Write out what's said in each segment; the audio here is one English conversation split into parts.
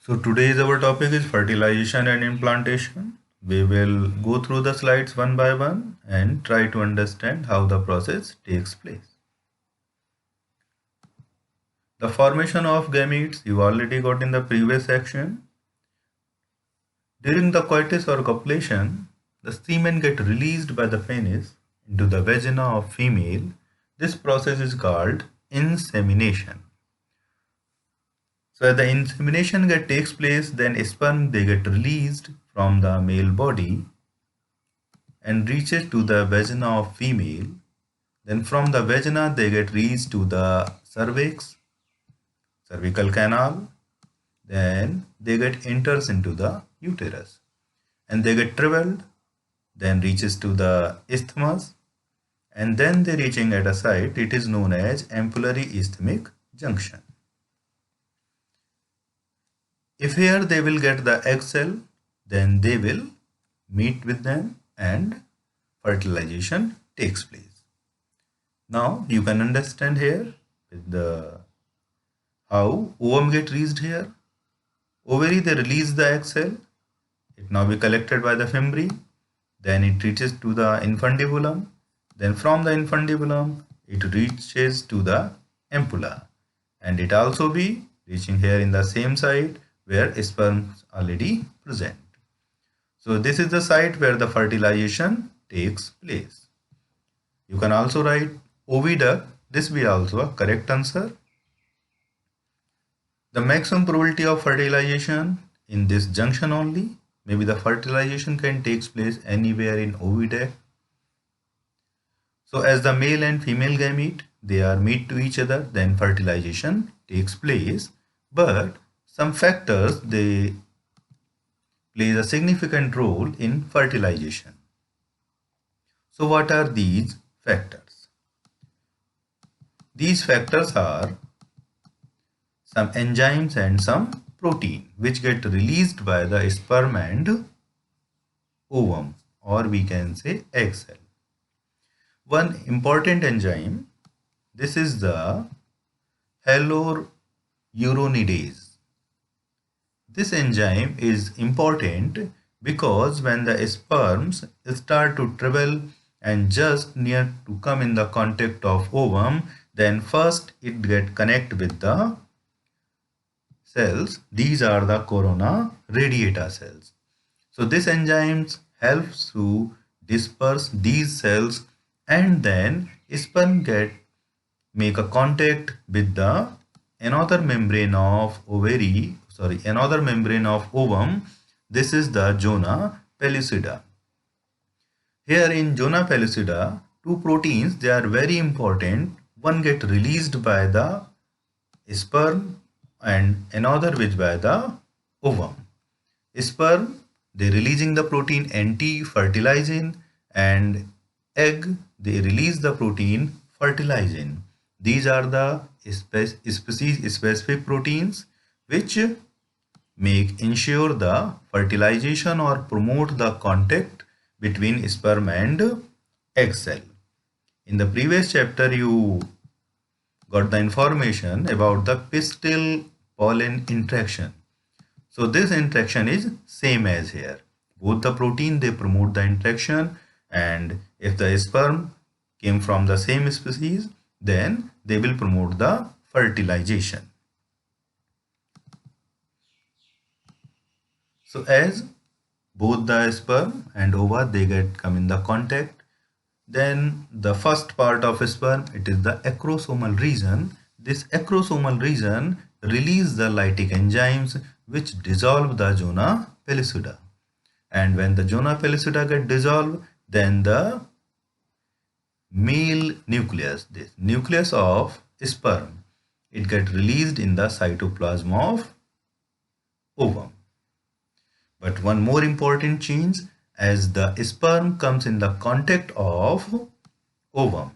So today's our topic is fertilization and implantation. We will go through the slides one by one and try to understand how the process takes place. The formation of gametes you already got in the previous section. During the coitus or copulation, the semen get released by the penis into the vagina of female. This process is called insemination. So as the insemination takes place, then sperm they get released from the male body and reaches to the vagina of female. Then from the vagina they get reached to the cervix, cervical canal. Then they get enters into the uterus and they get traveled, then reaches to the isthmus, and then they reaching at a site it is known as ampullary isthmic junction. If here they will get the egg cell, then they will meet with them and fertilization takes place. Now you can understand here with the how ovum get reached here. Ovary they release the egg cell. It now be collected by the fimbriae. Then it reaches to the infundibulum. Then from the infundibulum it reaches to the ampulla, and it also be reaching here in the same site where sperms already present. So this is the site where the fertilization takes place. You can also write oviduct. This be also a correct answer. The maximum probability of fertilization in this junction only. Maybe the fertilization can take place anywhere in oviduct. So as the male and female gamete they are meet to each other, then fertilization takes place. But some factors they plays a significant role in fertilization. So what are these factors? These factors are some enzymes and some protein which get released by the sperm and ovum, or we can say egg cell. One important enzyme, this is the hyaluronidase. This enzyme is important because when the sperms start to travel and just near to come in the contact of ovum, then first it get connect with the cells. These are the corona radiata cells. So this enzymes helps to disperse these cells, and then sperm get make a contact with the another membrane of ovum. This is the zona pellucida. Here in zona pellucida, two proteins they are very important. One get released by the sperm and another which by the ovum. Sperm they releasing the protein anti-fertilizing, and egg they release the protein fertilizing. These are the species specific proteins which make ensure the fertilization or promote the contact between sperm and egg cell. In the previous chapter you got the information about the pistil pollen interaction. So this interaction is same as here. Both the protein they promote the interaction, and if the sperm came from the same species, then they will promote the fertilization. So as both the sperm and ova they get come in the contact, then the first part of sperm it is the acrosomal region. This acrosomal region release the lytic enzymes which dissolve the zona pellucida, and when the zona pellucida get dissolved, then the male nucleus, this nucleus of sperm, it get released in the cytoplasm of ovum. But one more important change, as the sperm comes in the contact of ovum,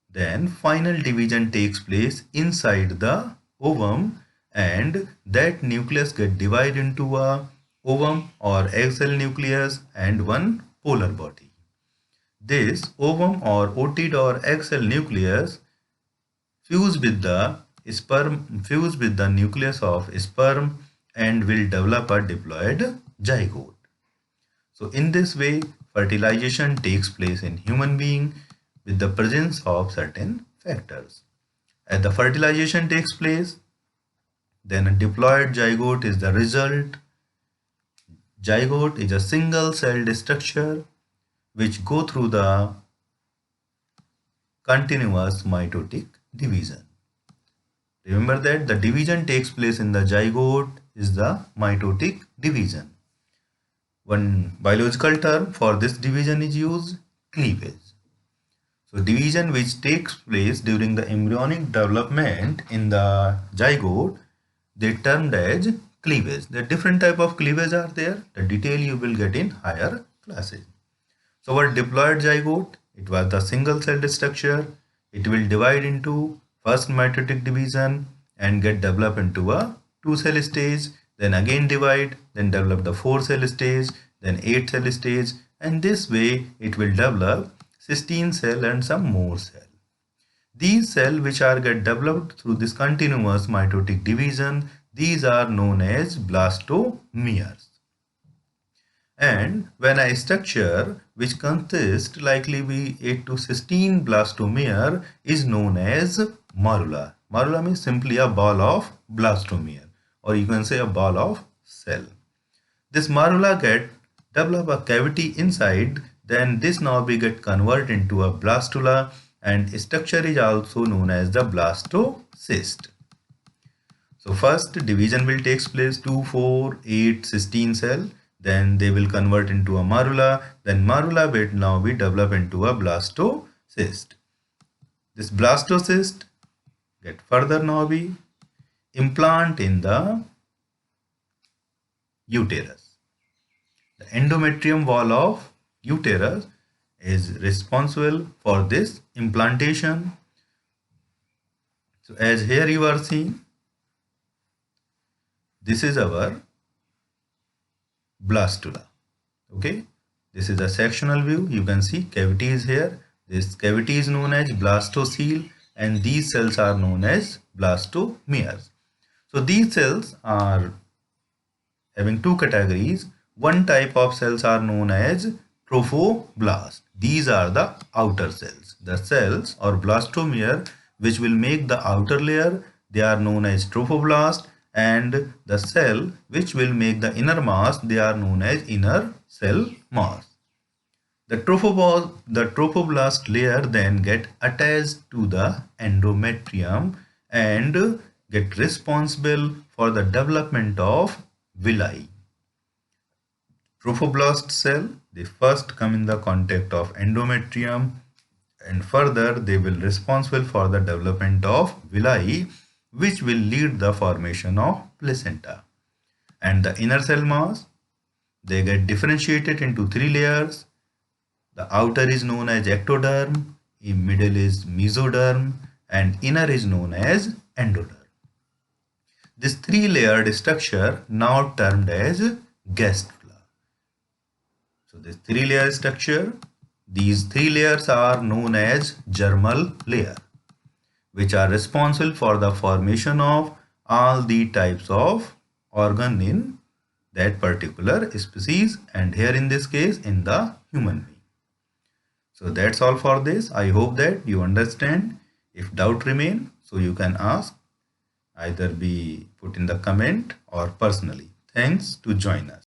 then final division takes place inside the ovum, and that nucleus get divided into a ovum or egg cell nucleus and one polar body. This ovum or otid or egg cell nucleus fuse with the nucleus of sperm, and will develop a diploid zygote. So in this way, fertilization takes place in human being with the presence of certain factors. As the fertilization takes place, then a diploid zygote is the result. Zygote is a single-celled structure which go through the continuous mitotic division. Remember that the division takes place in the zygote is the mitotic division. One biological term for this division is used, cleavage. So division which takes place during the embryonic development in the zygote, they termed as cleavage. The different type of cleavage are there. The detail you will get in higher classes. So what diploid zygote? It was the single celled structure. It will divide into first mitotic division and get developed into a 2-cell stage, then again divide, then develop the 4-cell stage, then 8-cell stage, and this way it will develop 16 cell and some more cell. These cells which are get developed through this continuous mitotic division, these are known as blastomeres. And when a structure which consists likely be 8 to 16 blastomere is known as morula. Morula means simply a ball of blastomere, or you can say a ball of cell. This morula get develop a cavity inside, then this now be get converted into a blastula, and structure is also known as the blastocyst. So first division will take place 2, 4, 8, 16 cell. Then they will convert into a morula. Then morula will now be developed into a blastocyst. This blastocyst get further now be implant in the uterus. The endometrium wall of uterus is responsible for this implantation. So as here you are seeing, this is our blastula. Okay, this is a sectional view. You can see cavity is here. This cavity is known as blastocele, and these cells are known as blastomeres. So these cells are having two categories. One type of cells are known as trophoblast. These are the outer cells. The cells or blastomere which will make the outer layer, they are known as trophoblast, and the cell which will make the inner mass, they are known as inner cell mass. The trophoblast layer then get attached to the endometrium and get responsible for the development of villi. Trophoblast cell, they first come in the contact of endometrium, and further they will responsible for the development of villi, which will lead the formation of placenta. And the inner cell mass, they get differentiated into 3 layers. The outer is known as ectoderm, in middle is mesoderm, and inner is known as endoderm. This 3-layered structure now termed as gastrula. So this 3-layer structure, these 3 layers are known as germal layer, which are responsible for the formation of all the types of organ in that particular species, and here in this case in the human being. So that's all for this. I hope that you understand. If doubt remain, so you can ask, either be put in the comment or personally. Thanks to join us.